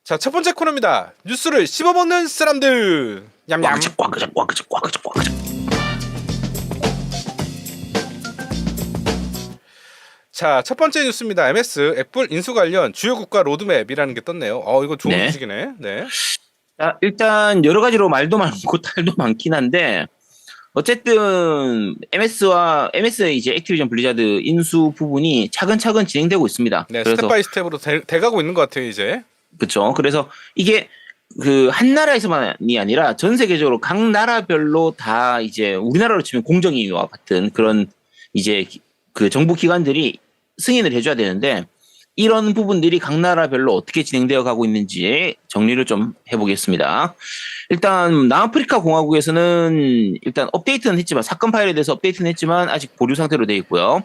자, 첫 번째 코너입니다. 뉴스를 씹어먹는 사람들. 냠냠. 꽉그작. 자, 첫 번째 뉴스입니다. MS 애플 인수 관련 주요 국가 로드맵이라는 게 떴네요. 이거 좋은 네. 소식이네. 네. 자, 일단 여러 가지로 말도 많고 탈도 많긴 한데 어쨌든 MS 이제 액티비전 블리자드 인수 부분이 차근차근 진행되고 있습니다. 네, 그래서 스텝 바이 스텝으로 돼가고 있는 것 같아요, 이제. 그렇죠. 그래서 이게 그 한 나라에서만이 아니라 전 세계적으로 각 나라별로 다 이제 우리나라로 치면 공정위와 같은 그런 이제 그 정부 기관들이 승인을 해줘야 되는데 이런 부분들이 각 나라별로 어떻게 진행되어 가고 있는지 정리를 좀 해보겠습니다. 일단 남아프리카 공화국에서는 일단 업데이트는 했지만 사건 파일에 대해서 업데이트는 했지만 아직 보류 상태로 되어 있고요.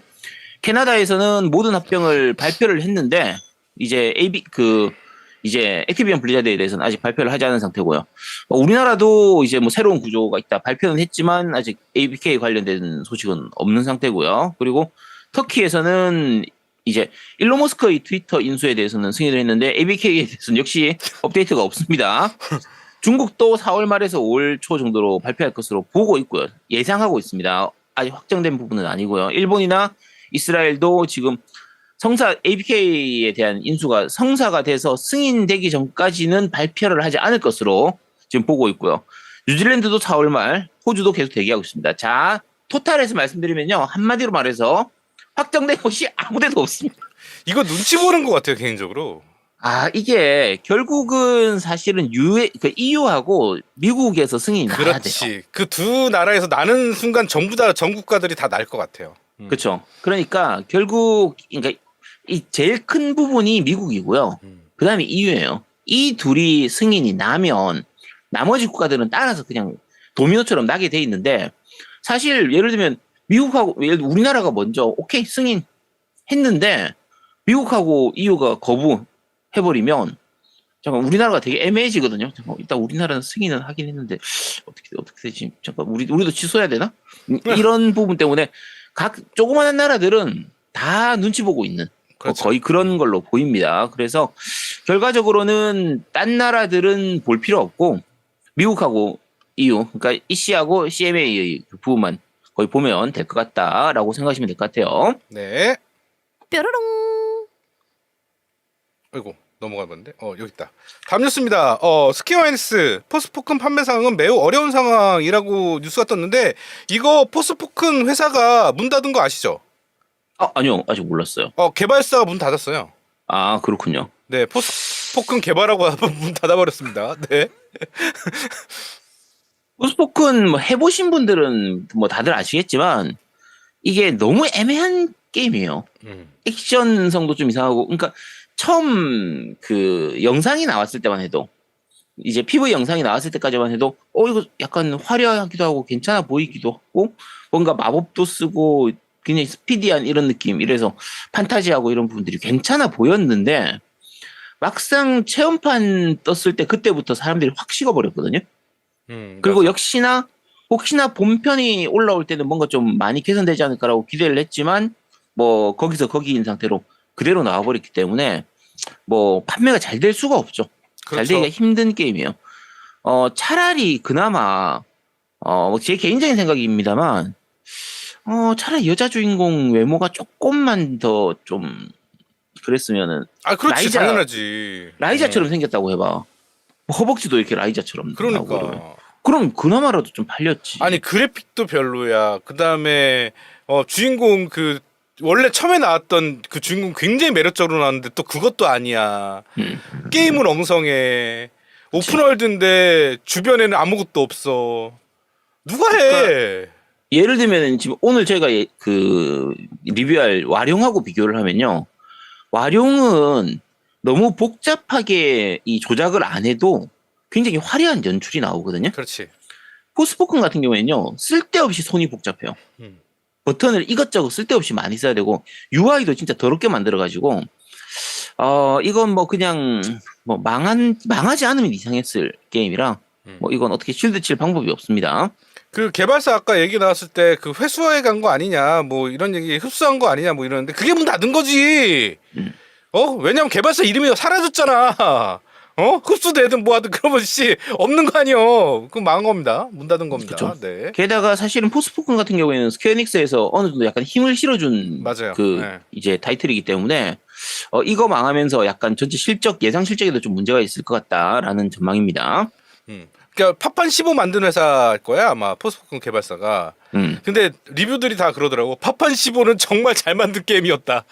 캐나다에서는 모든 합병을 발표를 했는데 이제 이제 액티비전 블리자드에 대해서는 아직 발표를 하지 않은 상태고요. 우리나라도 이제 뭐 새로운 구조가 있다 발표는 했지만 아직 ABK 관련된 소식은 없는 상태고요. 그리고 터키에서는 이제 일론 머스크의 트위터 인수에 대해서는 승인을 했는데 ABK에 대해서는 역시 업데이트가 없습니다. 중국도 4월 말에서 5월 초 정도로 발표할 것으로 보고 있고요. 예상하고 있습니다. 아직 확정된 부분은 아니고요. 일본이나 이스라엘도 지금 ABK에 대한 인수가 성사가 돼서 승인되기 전까지는 발표를 하지 않을 것으로 지금 보고 있고요. 뉴질랜드도 4월 말, 호주도 계속 대기하고 있습니다. 자, 토탈에서 말씀드리면요. 한마디로 말해서 확정된 것이 아무데도 없습니다. 이거 눈치 보는 것 같아요, 개인적으로. 이게 결국은 사실은 EU하고 미국에서 승인이 나야 돼요. 그렇지. 그 두 나라에서 나는 순간 전부 다 전 국가들이 다 날 것 같아요. 그렇죠. 그러니까 결국 그러니까 이 제일 큰 부분이 미국이고요. 그다음에 EU예요. 이 둘이 승인이 나면 나머지 국가들은 따라서 그냥 도미노처럼 나게 돼 있는데 사실 예를 들면 우리나라가 먼저 오케이 승인했는데 미국하고 EU가 거부해버리면 잠깐 우리나라가 되게 애매해지거든요. 잠깐 일단 우리나라는 승인은 하긴 했는데 어떻게 되지? 잠깐 우리도 취소해야 되나? 이런 부분 때문에 각 조그마한 나라들은 다 눈치 보고 있는 그렇죠. 거의 그런 걸로 보입니다. 그래서 결과적으로는 딴 나라들은 볼 필요 없고 미국하고 EU, 그러니까 EC하고 CMA의 그 부분만 거의 보면 될 것 같다라고 생각하시면 될 것 같아요. 네. 뾰로롱. 아이고 넘어가는데 여기 있다. 다음 뉴스입니다. 스퀘어 에닉스 포스포큰 판매 상황은 매우 어려운 상황이라고 뉴스가 떴는데 이거 포스포큰 회사가 문 닫은 거 아시죠? 아니요, 아직 몰랐어요. 개발사가 문 닫았어요. 아, 그렇군요. 네, 포스포큰 개발하고 문 닫아버렸습니다. 네. 포스포큰 뭐 해보신 분들은 뭐 다들 아시겠지만 이게 너무 애매한 게임이에요. 액션성도 좀 이상하고, 그러니까 처음 그 영상이 나왔을 때만 해도 이제 PV 영상이 나왔을 때까지만 해도 이거 약간 화려하기도 하고 괜찮아 보이기도 하고 뭔가 마법도 쓰고 굉장히 스피디한 이런 느낌 이래서 판타지하고 이런 부분들이 괜찮아 보였는데 막상 체험판 떴을 때 그때부터 사람들이 확 식어버렸거든요. 그리고 혹시나 본편이 올라올 때는 뭔가 좀 많이 개선되지 않을까라고 기대를 했지만 뭐 거기서 거기인 상태로 그대로 나와버렸기 때문에 뭐 판매가 잘 될 수가 없죠. 그렇죠. 잘 되기가 힘든 게임이에요. 차라리 그나마 제 개인적인 생각입니다만 차라리 여자 주인공 외모가 조금만 더 좀 그랬으면은 그렇지. 당연하지. 라이자처럼 생겼다고 해봐. 허벅지도 이렇게 라이자처럼 나오고 그러면. 그러니까. 그럼 그나마라도 좀 팔렸지. 아니 그래픽도 별로야. 그 다음에 주인공 그 원래 처음에 나왔던 그 주인공 굉장히 매력적으로 나왔는데 또 그것도 아니야. 게임은 엉성해. 오픈월드인데 주변에는 아무것도 없어. 누가 해? 그러니까 예를 들면 지금 오늘 저희가 그 리뷰할 와룡하고 비교를 하면요. 와룡은 너무 복잡하게 이 조작을 안 해도 굉장히 화려한 연출이 나오거든요. 그렇지. 포스포큰 같은 경우에는요. 쓸데없이 손이 복잡해요. 버튼을 이것저것 쓸데없이 많이 써야 되고 UI도 진짜 더럽게 만들어가지고 이건 뭐 그냥 뭐 망하지 않으면 이상했을 게임이라 뭐 이건 어떻게 쉴드 칠 방법이 없습니다. 그 개발사 아까 얘기 나왔을 때 그 회수해 간 거 아니냐 뭐 이런 얘기 흡수한 거 아니냐 뭐 이러는데 그게 문 닫은 거지. 왜냐면 개발사 이름이 사라졌잖아. 흡수되든 뭐하든 그러면 씨 없는 거 아니요. 그럼 망한 겁니다. 문 닫은 겁니다. 그쵸. 네. 게다가 사실은 포스포큰 같은 경우에는 스퀘어닉스에서 어느 정도 약간 힘을 실어준 맞아요. 그 네. 이제 타이틀이기 때문에 이거 망하면서 약간 전체 실적 예상 실적에도 좀 문제가 있을 것 같다라는 전망입니다. 그러니까 팝판 15 만든 회사일 거야 아마 포스포콘 개발사가. 근데 리뷰들이 다 그러더라고. 팝판 15는 정말 잘 만든 게임이었다.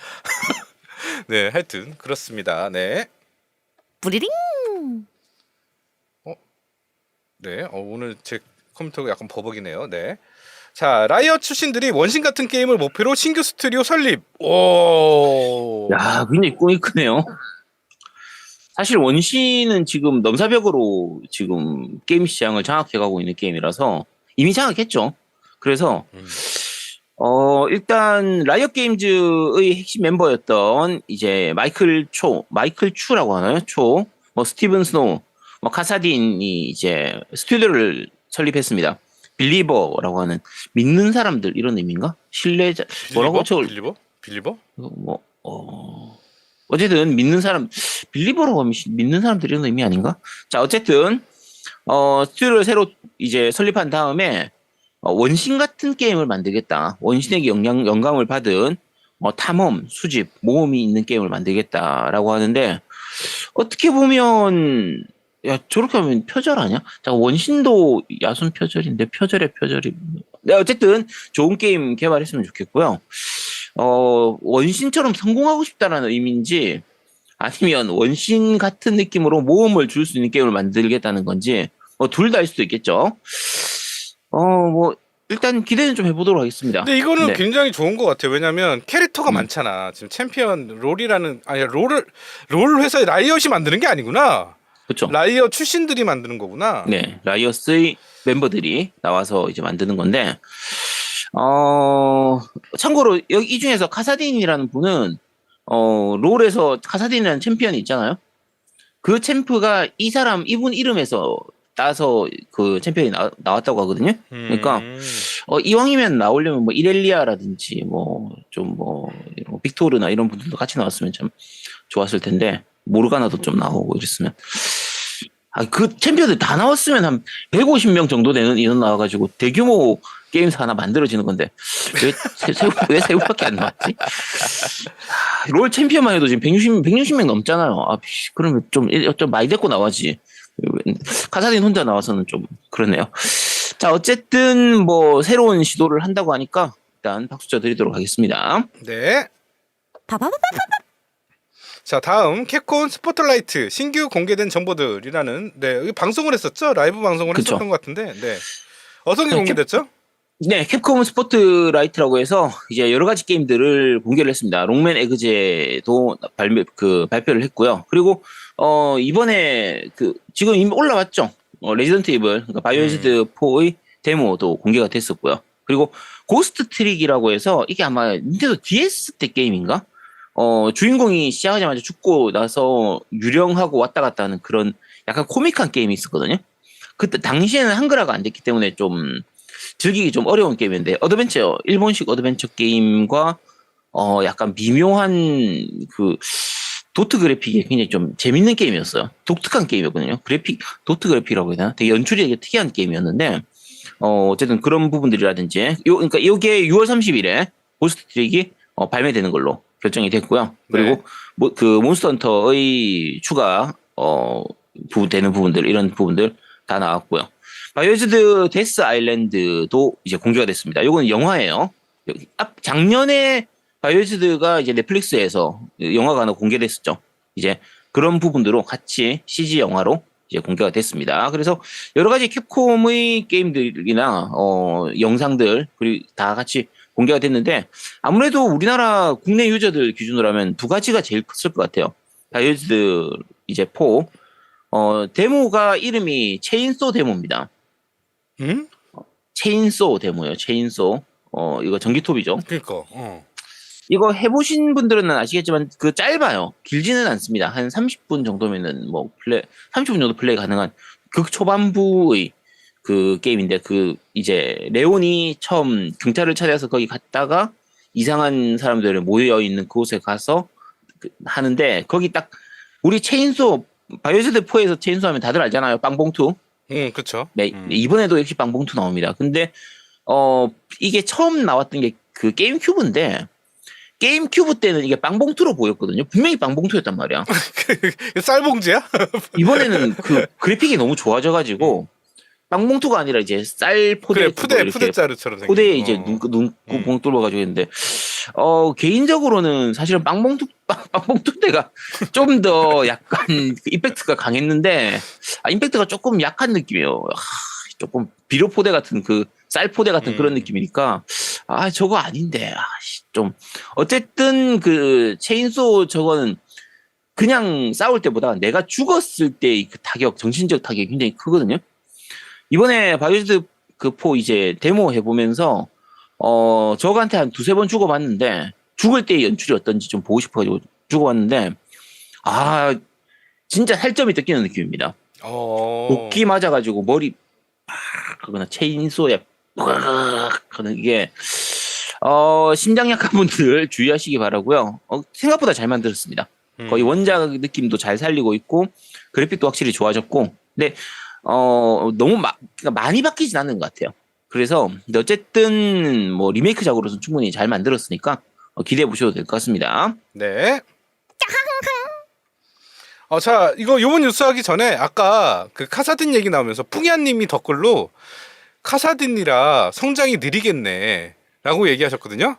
네, 하여튼 그렇습니다. 네. 뿌리링. 네, 오늘 제 컴퓨터가 약간 버벅이네요. 네. 자, 라이엇 출신들이 원신 같은 게임을 목표로 신규 스튜디오 설립. 오. 야, 굉장히 꿈이 크네요. 사실 원신은 지금 넘사벽으로 지금 게임 시장을 장악해가고 있는 게임이라서 이미 장악했죠. 그래서 일단 라이엇 게임즈의 핵심 멤버였던 이제 마이클 추라고 하나요? 뭐 스티븐 스노우, 뭐 카사딘이 이제 스튜디오를 설립했습니다. 빌리버라고 하는 믿는 사람들 이런 의미인가? 신뢰자 뭐라고 빌리버? 어쨌든 믿는 사람 빌리버라고 하면 믿는 사람들 이런 의미 아닌가? 자 어쨌든 스튜디오를 새로 이제 설립한 다음에 원신 같은 게임을 만들겠다. 원신에게 영감을 받은 탐험, 수집, 모험이 있는 게임을 만들겠다라고 하는데 어떻게 보면 야 저렇게 하면 표절 아니야? 자 원신도 야순 표절인데 표절의 표절이 네, 어쨌든 좋은 게임 개발했으면 좋겠고요. 원신처럼 성공하고 싶다라는 의미인지 아니면 원신 같은 느낌으로 모험을 줄 수 있는 게임을 만들겠다는 건지 둘 다일 수도 있겠죠. 뭐 일단 기대는 좀 해보도록 하겠습니다. 근데 이거는 네. 굉장히 좋은 것 같아요. 왜냐면 캐릭터가 많잖아. 지금 챔피언 롤이라는 롤 회사의 라이엇이 만드는 게 아니구나. 그렇죠. 라이엇 출신들이 만드는 거구나. 네, 라이엇의 멤버들이 나와서 이제 만드는 건데, 참고로 여기 이 중에서 카사딘이라는 분은 롤에서 카사딘이라는 챔피언이 있잖아요. 그 챔프가 이분 이름에서 따서 그 챔피언이 나왔다고 하거든요. 그러니까 이왕이면 나오려면 뭐 이렐리아라든지 이런 빅토르나 이런 분들도 같이 나왔으면 참 좋았을 텐데 모르가나도 좀 나오고 이랬으면. 그 챔피언들 다 나왔으면 한 150명 정도 되는 인원 나와가지고 대규모 게임사 하나 만들어지는 건데 왜 세우밖에 안 나왔지? 롤 챔피언만 해도 지금 160명 넘잖아요. 그러면 좀 많이 데리고 나와지. 카사딘 혼자 나와서는 좀 그러네요. 자 어쨌든 뭐 새로운 시도를 한다고 하니까 일단 박수 쳐드리도록 하겠습니다. 네. 바바바바. 자 다음 캡콤 스포트라이트 신규 공개된 정보들이라는 네 방송을 했었죠. 라이브 방송을 그쵸. 했었던 것 같은데 네 어떤 게 공개됐죠? 네, 캡콤 스포트라이트라고 해서 이제 여러 가지 게임들을 공개를 했습니다. 롱맨 에그제도 발표를 했고요. 그리고 이번에 지금 이미 올라왔죠. 레지던트 이블, 그러니까 바이오헤즈드 4의 데모도 공개가 됐었고요. 그리고 고스트 트릭이라고 해서 이게 아마 닌텐도 DS 때 게임인가? 주인공이 시작하자마자 죽고 나서 유령하고 왔다 갔다 하는 그런 약간 코믹한 게임이 있었거든요. 그때 당시에는 한글화가 안 됐기 때문에 좀 즐기기 좀 어려운 게임인데 일본식 어드벤처 게임과 약간 미묘한 도트 그래픽이 굉장히 좀 재밌는 게임이었어요. 독특한 게임이었거든요. 도트 그래픽이라고 해야 되나? 되게 연출이 되게 특이한 게임이었는데 어쨌든 그런 부분들이라든지 그러니까 이게 6월 30일에 고스트 트릭이 발매되는 걸로 결정이 됐고요. 그리고 몬스터 헌터의 추가 되는 부분들 이런 부분들 다 나왔고요. 바이오헤즈드 데스 아일랜드도 이제 공개가 됐습니다. 이건 영화예요. 작년에 바이오헤즈드가 이제 넷플릭스에서 영화가 하나 공개됐었죠. 이제 그런 부분들로 같이 CG 영화로 이제 공개가 됐습니다. 그래서 여러 가지 캡콤의 게임들이나 영상들 그리고 다 같이 공개가 됐는데 아무래도 우리나라 국내 유저들 기준으로 하면 두 가지가 제일 컸을 것 같아요. 바이오헤즈드 이제 4 데모가 이름이 체인소 데모입니다. 체인소 데모예요. 체인소. 이거 전기톱이죠. 그러니까. 이거 해보신 분들은 아시겠지만 짧아요. 길지는 않습니다. 한 30분 정도면은 30분 정도 플레이 가능한 극초반부의 그 게임인데 이제 레온이 처음 경찰을 찾아서 거기 갔다가 이상한 사람들이 모여 있는 그곳에 가서 하는데 거기 딱 우리 체인소 바이오즈드 4에서 체인소 하면 다들 알잖아요. 빵봉투. 그렇죠. 네, 이번에도 역시 빵봉투 나옵니다. 근데 이게 처음 나왔던 게 그 게임 큐브인데 게임 큐브 때는 이게 빵봉투로 보였거든요. 분명히 빵봉투였단 말이야. 쌀봉지야? 이번에는 그 그래픽이 너무 좋아져가지고 빵봉투가 아니라 이제 쌀 포대 그래 푸대자루처럼 생긴 포대에 거. 이제 눈구멍 뚫어가지고 있는데 개인적으로는 사실은 빵봉투 때가 좀 더 약간 그 임팩트가 강했는데 임팩트가 조금 약한 느낌이에요. 조금 비료 포대 같은 그 쌀 포대 같은 그런 느낌이니까 저거 아닌데 좀 어쨌든 그 체인소 저거는 그냥 싸울 때보다 내가 죽었을 때의 그 타격, 정신적 타격이 굉장히 크거든요. 이번에 바이오즈드 그 4 이제 데모 해보면서 저거한테 한 두세 번 죽어봤는데 죽을 때의 연출이 어떤지 좀 보고 싶어가지고 죽어봤는데 진짜 살점이 뜯기는 느낌입니다. 도끼 맞아가지고 머리 그거나 체인소에 그는 이게 심장 약한 분들 주의하시기 바라고요. 생각보다 잘 만들었습니다. 거의 원작 느낌도 잘 살리고 있고 그래픽도 확실히 좋아졌고 근데 너무 그러니까 많이 바뀌진 않는 것 같아요. 그래서 근데 어쨌든 뭐 리메이크작으로서는 충분히 잘 만들었으니까 기대해 보셔도 될 것 같습니다. 네. 자, 요번 뉴스 하기 전에 아까 그 카사딘 얘기 나오면서 풍야님이 댓글로 카사딘이라 성장이 느리겠네 라고 얘기하셨거든요.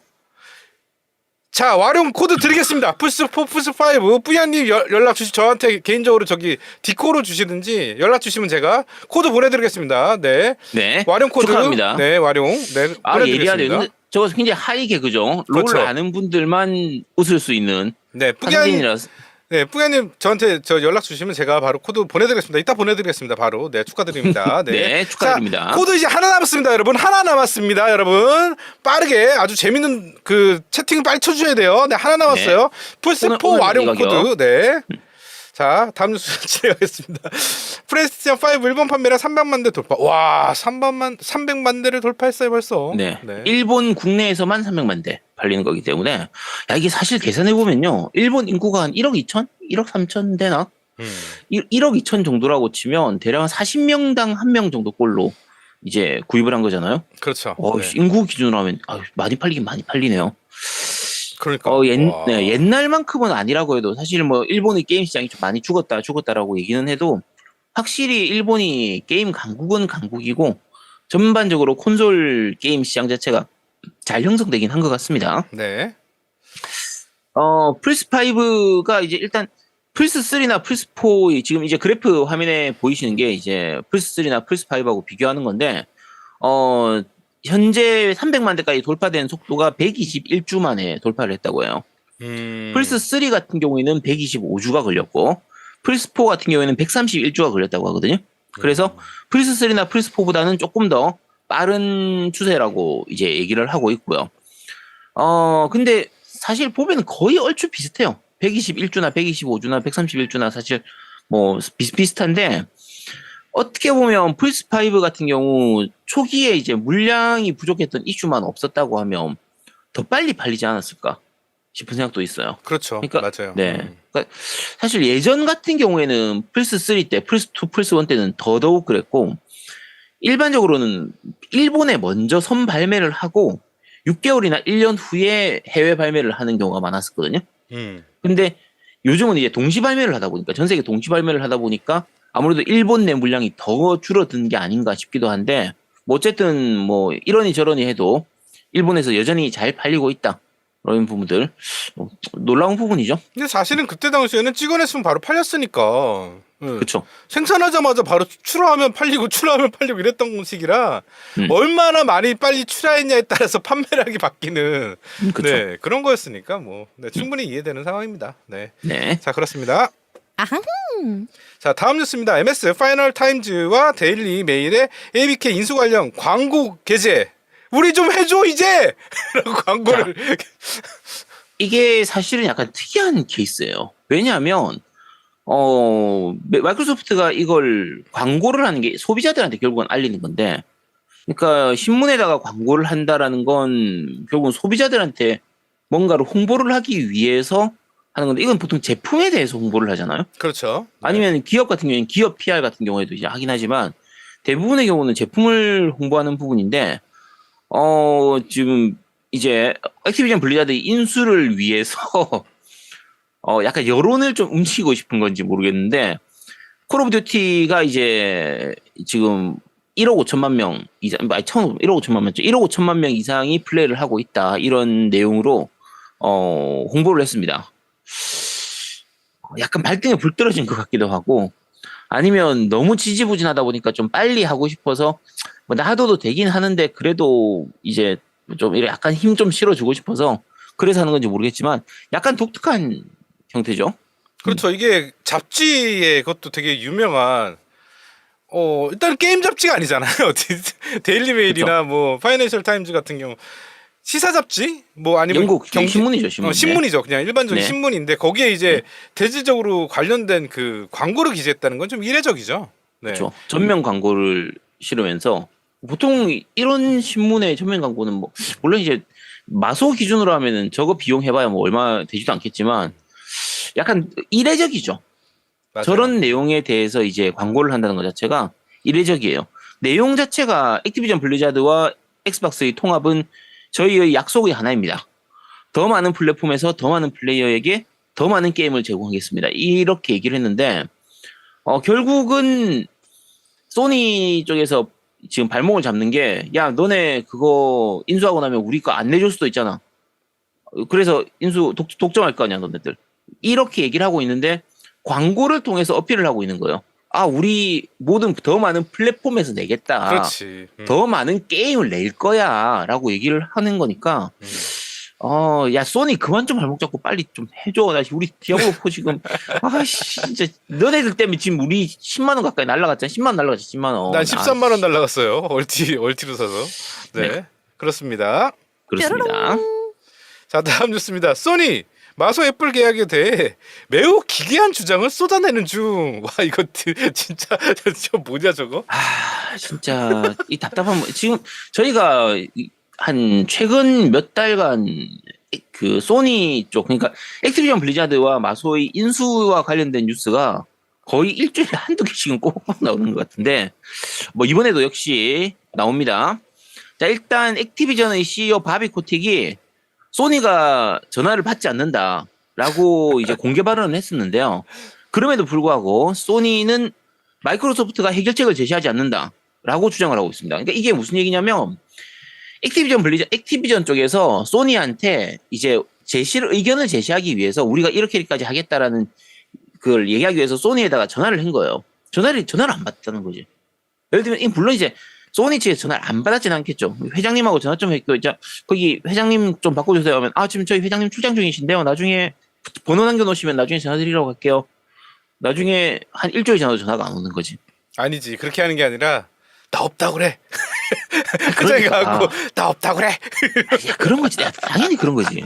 자, 활용 코드 드리겠습니다. 플스4, 플스5 뿌야님 연락 저한테 개인적으로 저기 디코로 주시든지 연락 주시면 제가 코드 보내드리겠습니다. 네. 네. 활용 코드. 축하합니다. 네, 활용. 네, 예리하네요. 보내드리겠습니다. 근데 저거 굉장히 하이 개그죠. 그렇죠. 롤을 아는 분들만 웃을 수 있는. 네, 카사딘이라서. 네, 뿌야님 저한테 연락 주시면 제가 바로 코드 보내드리겠습니다. 이따 보내드리겠습니다. 바로. 네, 축하드립니다. 네, 네, 축하드립니다. 자, 코드 이제 하나 남았습니다, 여러분. 하나 남았습니다, 여러분. 빠르게 아주 재밌는 그 채팅 빨리 쳐주셔야 돼요. 네, 하나 남았어요. 플스4 오늘 활용 이 가격. 코드. 네. 자, 다음 뉴스 진행하겠습니다. 플레이스테이션 5 일본 판매량 300만 대 돌파. 와, 300만 대를 돌파했어요, 벌써. 네. 일본 국내에서만 300만 대 팔리는 거기 때문에 이게 사실 계산해 보면요. 일본 인구가 한 1억 2천? 1억 3천 되나? 1억 2천 정도라고 치면 대략 40명당 1명 정도 꼴로 이제 구입을 한 거잖아요. 그렇죠. 네. 인구 기준으로 하면 많이 팔리긴 많이 팔리네요. 그러니까. 옛날만큼은 아니라고 해도 사실 뭐 일본의 게임 시장이 좀 많이 죽었다라고 얘기는 해도 확실히 일본이 게임 강국은 강국이고 전반적으로 콘솔 게임 시장 자체가 잘 형성되긴 한 것 같습니다. 네. 플스5가 이제 일단 플스3나 플스4 지금 이제 그래프 화면에 보이시는 게 이제 플스3나 플스5하고 비교하는 건데 현재 300만 대까지 돌파된 속도가 121주 만에 돌파를 했다고 해요. 플스3 같은 경우에는 125주가 걸렸고 플스4 같은 경우에는 131주가 걸렸다고 하거든요. 그래서 플스3나 플스4보다는 조금 더 빠른 추세라고 이제 얘기를 하고 있고요. 근데 사실 보면 거의 얼추 비슷해요. 121주나 125주나 131주나 사실 뭐 비슷비슷한데 어떻게 보면 플스5 같은 경우 초기에 이제 물량이 부족했던 이슈만 없었다고 하면 더 빨리 팔리지 않았을까 싶은 생각도 있어요. 그렇죠. 그러니까, 맞아요. 네. 그러니까 사실 예전 같은 경우에는 플스3 때, 플스2, 플스1 때는 더더욱 그랬고 일반적으로는 일본에 먼저 선 발매를 하고 6개월이나 1년 후에 해외 발매를 하는 경우가 많았었거든요. 근데 요즘은 이제 동시 발매를 하다 보니까 전 세계 동시 발매를 하다 보니까 아무래도 일본 내 물량이 더 줄어든 게 아닌가 싶기도 한데 뭐 어쨌든 뭐 이러니 저러니 해도 일본에서 여전히 잘 팔리고 있다. 그런 부분들 놀라운 부분이죠. 근데 사실은 그때 당시에는 찍어냈으면 바로 팔렸으니까. 그렇죠. 생산하자마자 바로 출하하면 팔리고 이랬던 시기라 얼마나 많이 빨리 출하했냐에 따라서 판매량이 바뀌는 네, 그런 거였으니까 뭐 충분히 이해되는 상황입니다. 네. 자, 그렇습니다. 아하. 자, 다음 뉴스입니다. MS 파이널 타임즈와 데일리 메일의 ABK 인수 관련 광고 게재. 우리 좀 해줘 이제! 라고 광고를. 이게 사실은 약간 특이한 케이스예요. 왜냐하면 마이크로소프트가 이걸 광고를 하는 게 소비자들한테 결국은 알리는 건데, 그러니까 신문에다가 광고를 한다라는 건 결국은 소비자들한테 뭔가를 홍보를 하기 위해서 하는 건데 이건 보통 제품에 대해서 홍보를 하잖아요. 그렇죠. 아니면 기업 같은 경우에는 기업 PR 같은 경우에도 이제 하긴 하지만 대부분의 경우는 제품을 홍보하는 부분인데 지금 이제 액티비전 블리자드 인수를 위해서 약간 여론을 좀 움직이고 싶은 건지 모르겠는데 콜 오브 듀티가 이제 지금 1억 5천만 명 이상, 1억 5천만 명, 1억 5천만 명 이상이 플레이를 하고 있다. 이런 내용으로 홍보를 했습니다. 약간 발등에 불 떨어진 것 같기도 하고 아니면 너무 지지부진하다 보니까 좀 빨리 하고 싶어서 뭐 놔둬도 되긴 하는데 그래도 이제 좀 이렇게 약간 힘 좀 실어주고 싶어서 그래서 하는 건지 모르겠지만 약간 독특한 형태죠. 그렇죠. 이게 잡지에 그것도 되게 유명한 일단 게임 잡지가 아니잖아요. 데일리 메일이나 뭐 파이낸셜 타임즈 같은 경우 시사 잡지 뭐 아니면 영국 신문이죠, 신문. 신문이죠. 그냥 일반적인 네. 신문인데 거기에 이제 대지적으로 관련된 그 광고를 기재했다는 건 좀 이례적이죠. 네. 그렇죠. 전면 광고를 실으면서 보통 이런 신문의 전면 광고는 뭐 물론 이제 마소 기준으로 하면은 저거 비용 해봐야 뭐 얼마 되지도 않겠지만 약간 이례적이죠. 맞아요. 저런 내용에 대해서 이제 광고를 한다는 것 자체가 이례적이에요. 내용 자체가 액티비전 블리자드와 엑스박스의 통합은 저희의 약속의 하나입니다. 더 많은 플랫폼에서 더 많은 플레이어에게 더 많은 게임을 제공하겠습니다. 이렇게 얘기를 했는데 결국은 소니 쪽에서 지금 발목을 잡는 게 야 너네 그거 인수하고 나면 우리 거 안 내줄 수도 있잖아. 그래서 인수 독점할 거 아니야 너네들. 이렇게 얘기를 하고 있는데 광고를 통해서 어필을 하고 있는 거예요. 아 우리 모든 더 많은 플랫폼에서 내겠다. 그렇지. 더 많은 게임을 낼 거야 라고 얘기를 하는 거니까 야 소니 그만 좀 발목 잡고 빨리 좀 해줘. 나 우리 디아블로4 지금 진짜 너네들 때문에 지금 우리 10만 원 가까이 날라갔잖아. 10만 원 날라갔지 10만 원. 난 13만 원 날라갔어요. 얼티로 사서. 네. 네. 그렇습니다. 그렇습니다. 자, 다음 뉴스입니다. 소니 마소 애플 계약에 대해 매우 기괴한 주장을 쏟아내는 중. 와 이거 진짜 저 뭐냐 저거? 진짜 이 답답한 지금 저희가 한 최근 몇 달간 그 소니 쪽 그러니까 액티비전 블리자드와 마소의 인수와 관련된 뉴스가 거의 일주일에 한두 개씩은 꼭 나오는 것 같은데 뭐 이번에도 역시 나옵니다. 자 일단 액티비전의 CEO 바비 코틱이 소니가 전화를 받지 않는다라고 이제 공개 발언을 했었는데요. 그럼에도 불구하고 소니는 마이크로소프트가 해결책을 제시하지 않는다라고 주장을 하고 있습니다. 그러니까 이게 무슨 얘기냐면 액티비전 쪽에서 소니한테 이제 의견을 제시하기 위해서 우리가 이렇게까지 하겠다라는 그걸 얘기하기 위해서 소니에다가 전화를 한 거예요. 전화를 안 받았다는 거지. 예를 들면 물론 이제 소니 측에서 전화를 안 받았지는 않겠죠. 회장님하고 전화 좀 했고 이제 거기 회장님 좀 바꿔주세요 하면 지금 저희 회장님 출장 중이신데요. 나중에 번호 남겨놓으시면 나중에 전화드리라고 할게요. 나중에 한 일주일 지나도 전화가 안 오는 거지. 아니지 그렇게 하는 게 아니라 나 없다 그래. 그러니까. 하고 나 없다 그래. 그런 거지. 당연히 그런 거지.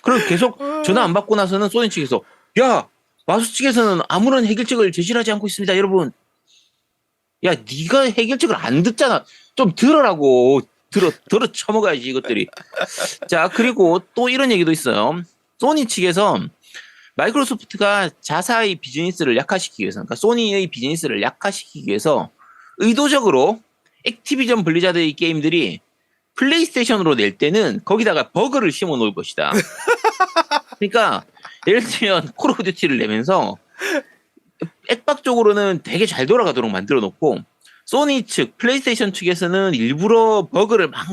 그럼 계속 전화 안 받고 나서는 소니 측에서 야 마소 측에서는 아무런 해결책을 제시를 하지 않고 있습니다, 여러분. 야 네가 해결책을 안 듣잖아. 좀 들으라고. 들어 쳐먹어야지 이것들이. 자 그리고 또 이런 얘기도 있어요. 소니 측에서 마이크로소프트가 자사의 비즈니스를 약화시키기 위해서 그러니까 소니의 비즈니스를 약화시키기 위해서 의도적으로 액티비전 블리자드의 게임들이 플레이스테이션으로 낼 때는 거기다가 버그를 심어 놓을 것이다. 그러니까 예를 들면 콜 오브 듀티를 내면서 액박 쪽으로는 되게 잘 돌아가도록 만들어 놓고 소니 측, 플레이스테이션 측에서는 일부러 버그를 막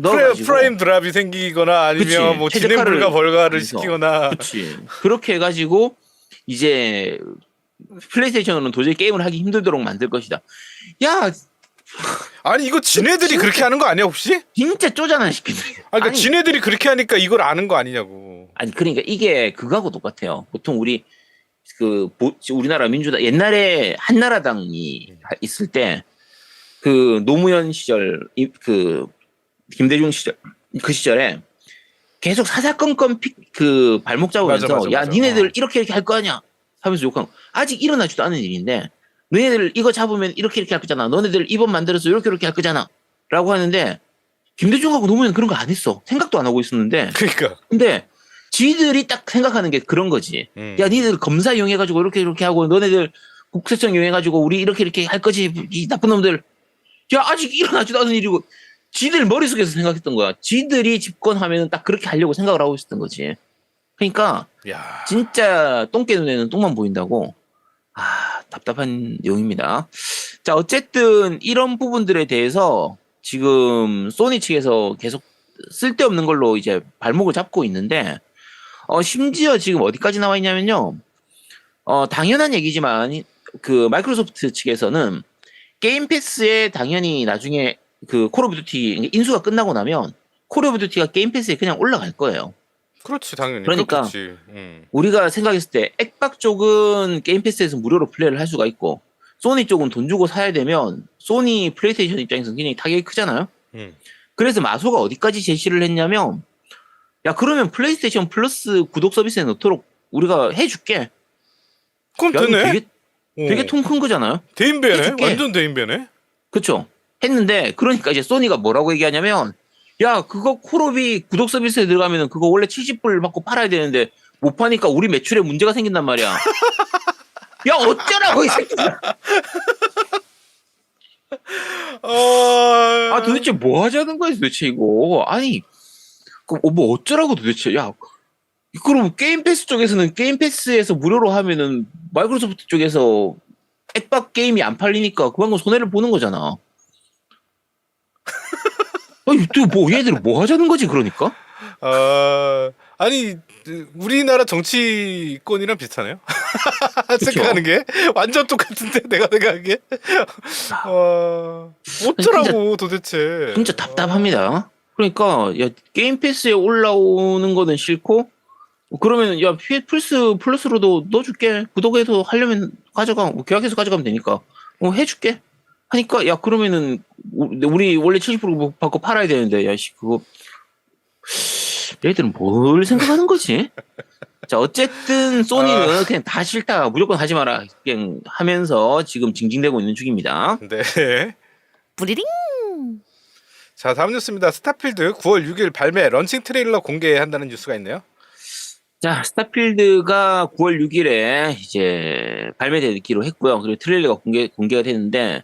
넣어가지고 프레임 드랍이 생기거나 아니면 그치, 뭐 최저가를 진행 불가 벌가를 하면서. 시키거나. 그렇지. 그렇게 해가지고 이제 플레이스테이션으로는 도저히 게임을 하기 힘들도록 만들 것이다. 야 아니 이거 지네들이 그렇게 하는 거 아니야 혹시? 진짜 쪼잔한 시키네. 그러니까 지네들이 그렇게 하니까 이걸 아는 거 아니냐고. 아니 그러니까 이게 그거하고 똑같아요. 보통 우리나라 민주당 옛날에 한나라당이 있을 때 그 노무현 시절 그 김대중 시절 그 시절에 계속 사사건건 그 발목 잡으면서 맞아. 니네들 이렇게 할 거 아니야 하면서 욕하고 아직 일어나지도 않은 일인데 너네들 이거 잡으면 이렇게 할 거잖아. 너네들 이번 만들어서 이렇게 할 거잖아. 라고 하는데 김대중하고 노무현 그런 거 안 했어. 생각도 안 하고 있었는데 그러니까. 근데 지들이 딱 생각하는 게 그런 거지. 야, 니들 검사 이용해가지고 이렇게 하고 너네들 국세청 이용해가지고 우리 이렇게 할 거지. 이 나쁜 놈들. 야, 아직 일어나지도 않은 일이고. 지들 머릿속에서 생각했던 거야. 지들이 집권하면 딱 그렇게 하려고 생각을 하고 있었던 거지. 그러니까 야. 진짜 똥개 눈에는 똥만 보인다고. 아, 답답한 내용입니다. 자, 어쨌든 이런 부분들에 대해서 지금 소니 측에서 계속 쓸데없는 걸로 이제 발목을 잡고 있는데, 심지어 지금 어디까지 나와 있냐면요. 당연한 얘기지만 그 마이크로소프트 측에서는 게임 패스에 당연히 나중에 그 콜 오브 듀티 인수가 끝나고 나면 콜 오브 듀티가 게임 패스에 그냥 올라갈 거예요. 그렇지 당연히. 그러니까 그렇겠지. 우리가 생각했을 때 액박 쪽은 게임 패스에서 무료로 플레이를 할 수가 있고 소니 쪽은 돈 주고 사야 되면 소니 플레이스테이션 입장에서는 굉장히 타격이 크잖아요. 그래서 마소가 어디까지 제시를 했냐면 야 그러면 플레이스테이션 플러스 구독 서비스에 넣도록 우리가 해줄게. 그럼 야, 이거 되네. 되게 통 큰 거잖아요. 대인배네. 해줄게. 완전 대인배네. 그쵸? 했는데 그러니까 이제 소니가 뭐라고 얘기하냐면 야 그거 콜옵이 구독 서비스에 들어가면은 그거 원래 70불 받고 팔아야 되는데 못 파니까 우리 매출에 문제가 생긴단 말이야. 야 어쩌라고 이 새끼야. 아 도대체 뭐 하자는 거야 도대체 이거. 아니 뭐 어쩌라고 도대체. 야 그럼 게임 패스 쪽에서는 게임 패스에서 무료로 하면은 마이크로소프트 쪽에서 액박 게임이 안 팔리니까 그만큼 손해를 보는 거잖아. 아니 또 뭐 얘들 뭐 하자는 거지 그러니까? 아니 우리나라 정치권이랑 비슷하네요. 생각하는 게 완전 똑같은데 내가 생각하기에. 어쩌라고 도대체. 진짜 답답합니다. 그러니까 야 게임 패스에 올라오는 거는 싫고 그러면 야 플스 플러스로도 넣어줄게. 구독해서 하려면 가져가. 계약해서 가져가면 되니까 해줄게. 하니까 야 그러면은 우리 원래 70% 받고 팔아야 되는데 야씨 그거 얘들은 뭘 생각하는 거지? 자 어쨌든 소니는 그냥 다 싫다 무조건 하지 마라 그냥 하면서 지금 징징대고 있는 중입니다. 네. 뿌리링. 자 다음 뉴스입니다. 스타필드 9월 6일 발매 런칭 트레일러 공개한다는 뉴스가 있네요. 자 스타필드가 9월 6일에 이제 발매되기로 했고요. 그리고 트레일러가 공개가 됐는데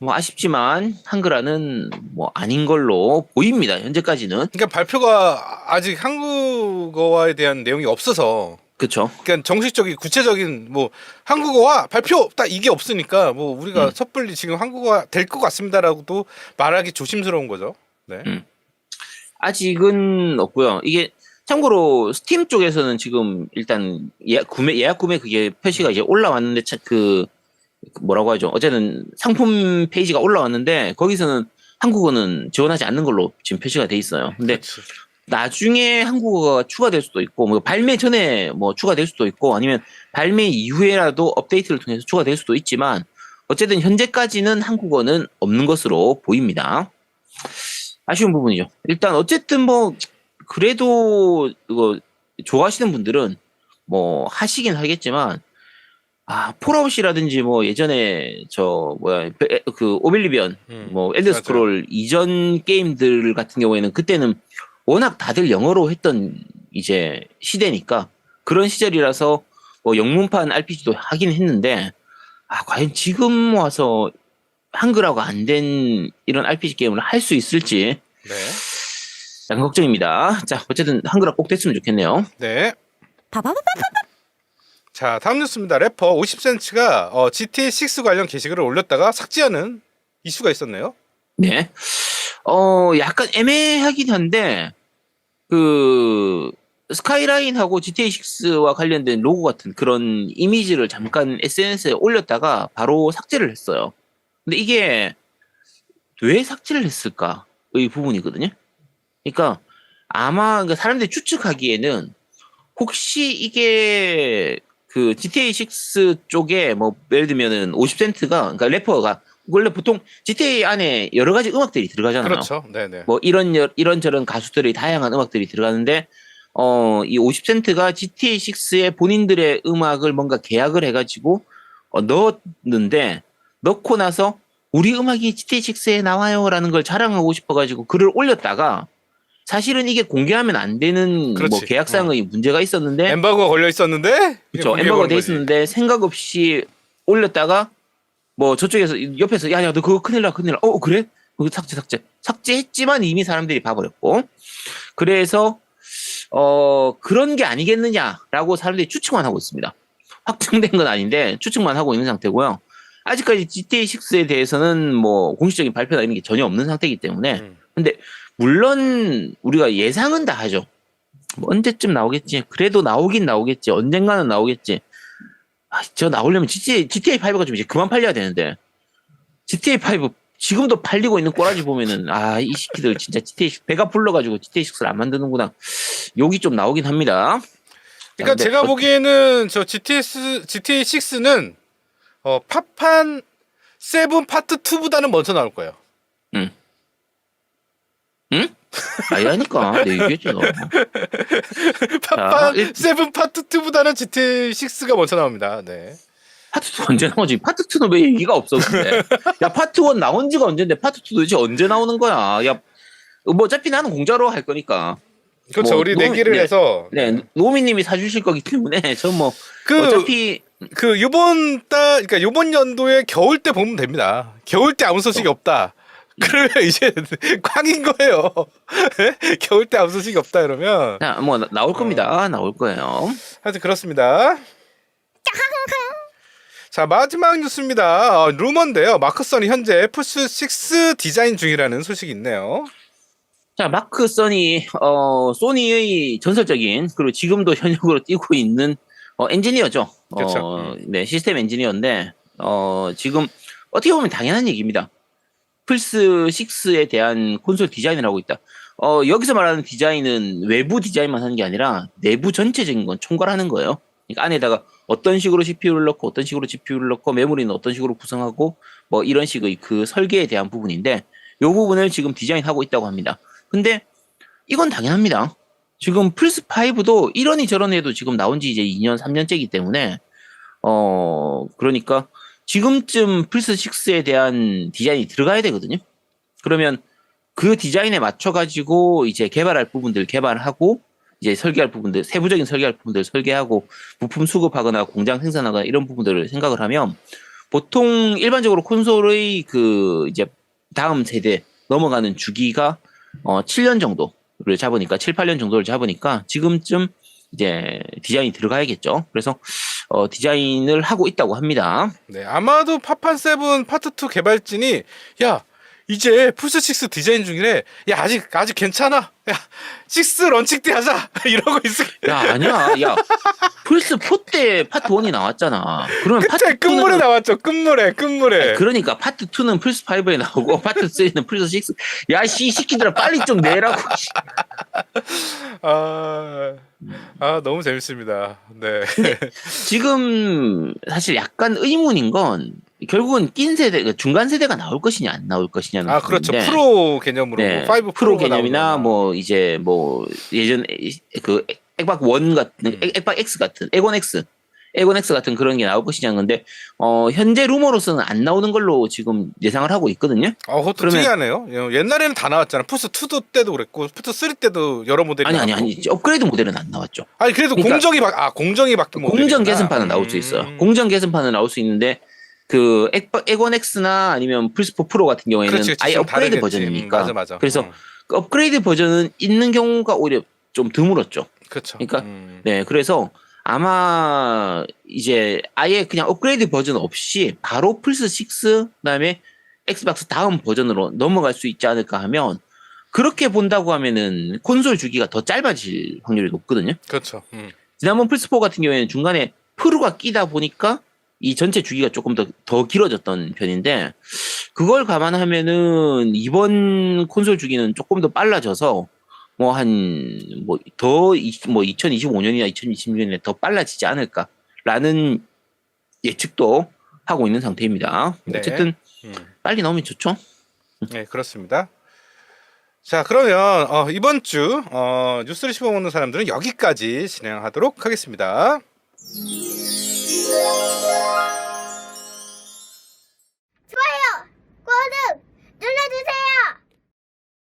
뭐 아쉽지만 한글화는 뭐 아닌 걸로 보입니다. 현재까지는. 그러니까 발표가 아직 한국어에 대한 내용이 없어서. 그렇죠. 그러니까 정식적인 구체적인 뭐 한국어와 발표 딱 이게 없으니까 뭐 우리가 섣불리 지금 한국어가 될 것 같습니다라고도 말하기 조심스러운 거죠. 네. 아직은 없고요. 이게 참고로 스팀 쪽에서는 지금 일단 예약 구매 그게 표시가 이제 올라왔는데 그 뭐라고 하죠? 어제는 상품 페이지가 올라왔는데 거기서는 한국어는 지원하지 않는 걸로 지금 표시가 돼 있어요. 근데 그렇지. 나중에 한국어가 추가될 수도 있고 뭐 발매 전에 뭐 추가될 수도 있고 아니면 발매 이후에라도 업데이트를 통해서 추가될 수도 있지만 어쨌든 현재까지는 한국어는 없는 것으로 보입니다. 아쉬운 부분이죠. 일단 어쨌든 뭐 그래도 이거 좋아하시는 분들은 뭐 하시긴 하겠지만 폴아웃이라든지 뭐 예전에 그 오빌리비언 뭐 엘더 스크롤 이전 게임들 같은 경우에는 그때는 워낙 다들 영어로 했던 이제 시대니까 그런 시절이라서 뭐 영문판 RPG도 하긴 했는데 과연 지금 와서 한글화가 안 된 이런 RPG 게임을 할 수 있을지 네. 약간 걱정입니다. 자 어쨌든 한글화 꼭 됐으면 좋겠네요. 네. 바바바바. 자 다음 뉴스입니다. 래퍼 50cm가 GTA 6 관련 게시글을 올렸다가 삭제하는 이슈가 있었네요. 네. 약간 애매하긴 한데 그 스카이라인하고 GTA 6와 관련된 로고 같은 그런 이미지를 잠깐 SNS에 올렸다가 바로 삭제를 했어요. 근데 이게 왜 삭제를 했을까의 부분이거든요. 그러니까 아마 사람들이 추측하기에는 혹시 이게 그 GTA 6 쪽에 뭐 예를 들면은 50센트가 그러니까 래퍼가 원래 보통 GTA 안에 여러 가지 음악들이 들어가잖아요. 그렇죠. 네네. 뭐 이런저런 가수들의 다양한 음악들이 들어가는데 이 50센트가 GTA 6에 본인들의 음악을 뭔가 계약을 해가지고 넣었는데 넣고 나서 우리 음악이 GTA 6에 나와요라는 걸 자랑하고 싶어가지고 글을 올렸다가 사실은 이게 공개하면 안 되는 그렇지. 뭐 계약상의 문제가 있었는데 엠바고가 걸려 있었는데 그렇죠. 엠버가 돼 있었는데 생각 없이 올렸다가 뭐 저쪽에서 옆에서 야야 너 그거 큰일 나. 그래? 그거 삭제했지만 이미 사람들이 봐버렸고 그래서 그런 게 아니겠느냐라고 사람들이 추측만 하고 있습니다. 확정된 건 아닌데 추측만 하고 있는 상태고요. 아직까지 GTA 6에 대해서는 뭐 공식적인 발표나 이런 게 전혀 없는 상태이기 때문에 근데 물론 우리가 예상은 다 하죠. 뭐 언제쯤 나오겠지. 그래도 나오긴 나오겠지. 언젠가는 나오겠지. 저 나오려면 GTA5가 좀 이제 그만 팔려야 되는데 GTA5 지금도 팔리고 있는 꼬라지 보면은 이 새끼들 진짜 GTA6 배가 불러가지고 GTA6를 안 만드는구나. 욕이 좀 나오긴 합니다. 그러니까 제가 보기에는 저 GTA6는 파판 7 파트 2보다는 먼저 나올 거예요. 응? 아니라니까 내 얘기했잖아. 파판 7 파트 2보다는 GTA6가 먼저 나옵니다. 네. 파트 2 언제 나오지? 파트 2는 왜 얘기가 없어 근데? 야 파트 1 나온 지가 언젠데 파트 2 도대체 언제 나오는 거야? 야 뭐 어차피 나는 공짜로 할 거니까. 그렇죠. 뭐 우리 내기를 해서. 네, 노미님이 사주실 거기 때문에 저 뭐 어차피 그러니까 요번 연도에 겨울 때 보면 됩니다. 겨울 때 아무 소식이 없다. 그러면 이제 꽝인 거예요. 겨울 때 아무 소식이 없다 이러면. 뭐 나올 겁니다. 나올 거예요. 하여튼 그렇습니다. 자 마지막 뉴스입니다. 루머인데요. 마크선이 현재 플스6 디자인 중이라는 소식이 있네요. 자 마크 써니 소니의 전설적인 그리고 지금도 현역으로 뛰고 있는 엔지니어죠. 그렇죠. 네 시스템 엔지니어인데 지금 어떻게 보면 당연한 얘기입니다. 플스6에 대한 콘솔 디자인을 하고 있다. 여기서 말하는 디자인은 외부 디자인만 하는 게 아니라 내부 전체적인 건 총괄하는 거예요. 그러니까 안에다가 어떤 식으로 CPU를 넣고 어떤 식으로 GPU를 넣고 메모리는 어떤 식으로 구성하고 뭐 이런 식의 그 설계에 대한 부분인데 이 부분을 지금 디자인하고 있다고 합니다. 근데 이건 당연합니다. 지금 플스5도 이러니 저러니도 지금 나온 지 이제 2년, 3년째이기 때문에 그러니까 지금쯤 플스6에 대한 디자인이 들어가야 되거든요. 그러면 그 디자인에 맞춰가지고 이제 개발할 부분들 개발하고 이제 설계할 부분들, 세부적인 설계할 부분들 설계하고 부품 수급하거나 공장 생산하거나 이런 부분들을 생각을 하면 보통 일반적으로 콘솔의 그 이제 다음 세대 넘어가는 주기가 7년 정도를 잡으니까 7, 8년 정도를 잡으니까 지금쯤 이제 디자인이 들어가야겠죠. 그래서 디자인을 하고 있다고 합니다. 네, 아마도 파판 7 파트 2 개발진이 야 이제 플스6 디자인 중이래. 야 아직 괜찮아. 야 6 런칭 때 하자. 이러고 있어. 야 아니야. 야 플스4 때 파트 1이 나왔잖아. 그러면 그때 파트 끝물에 2는 나왔죠. 끝물에. 그러니까 파트 2는 플스5에 나오고 파트 3는 플스6. 야 이 새끼들아 빨리 좀 내라고. 너무 재밌습니다. 네. 지금 사실 약간 의문인 건 결국은 낀 세대, 중간 세대가 나올 것이냐 안 나올 것이냐는 그렇죠. 부분인데, 프로 개념으로 네, 5 프로 프로가 개념이나 나오거나. 뭐 이제 뭐 예전 그 액박 1 같은 액박 X 같은 에곤 X 같은 그런 게 나올 것이냐는 건데 현재 루머로서는 안 나오는 걸로 지금 예상을 하고 있거든요. 그것도 그러면- 특이하네요. 옛날에는 다 나왔잖아. 플스 2 때도 그랬고, 플스 3 때도 여러 모델이 아니 나왔고. 업그레이드 모델은 안 나왔죠. 아니 그래도 그러니까 공정이 바뀐 모델. 공정 개선판은 나올 수 있어요. 공정 개선판은 나올 수 있는데 그 에곤 X나 아니면 플스4 프로 같은 경우에는 그렇지, 아예 좀 업그레이드 다르겠지. 버전이니까. 맞아. 그래서 그 업그레이드 버전은 있는 경우가 오히려 좀 드물었죠. 그렇죠. 그러니까 네, 그래서 아마 이제 아예 그냥 업그레이드 버전 없이 바로 플스6 그다음에 엑스박스 다음 버전으로 넘어갈 수 있지 않을까 하면 그렇게 본다고 하면은 콘솔 주기가 더 짧아질 확률이 높거든요. 그렇죠. 지난번 플스4 같은 경우에는 중간에 프로가 끼다 보니까 이 전체 주기가 조금 더 길어졌던 편인데 그걸 감안하면은 이번 콘솔 주기는 조금 더 빨라져서 뭐 2025년이나 2026년에 더 빨라지지 않을까라는 예측도 하고 있는 상태입니다. 네. 어쨌든 빨리 나오면 좋죠. 네, 그렇습니다. 자, 그러면 이번 주 뉴스를 씹어먹는 사람들은 여기까지 진행하도록 하겠습니다.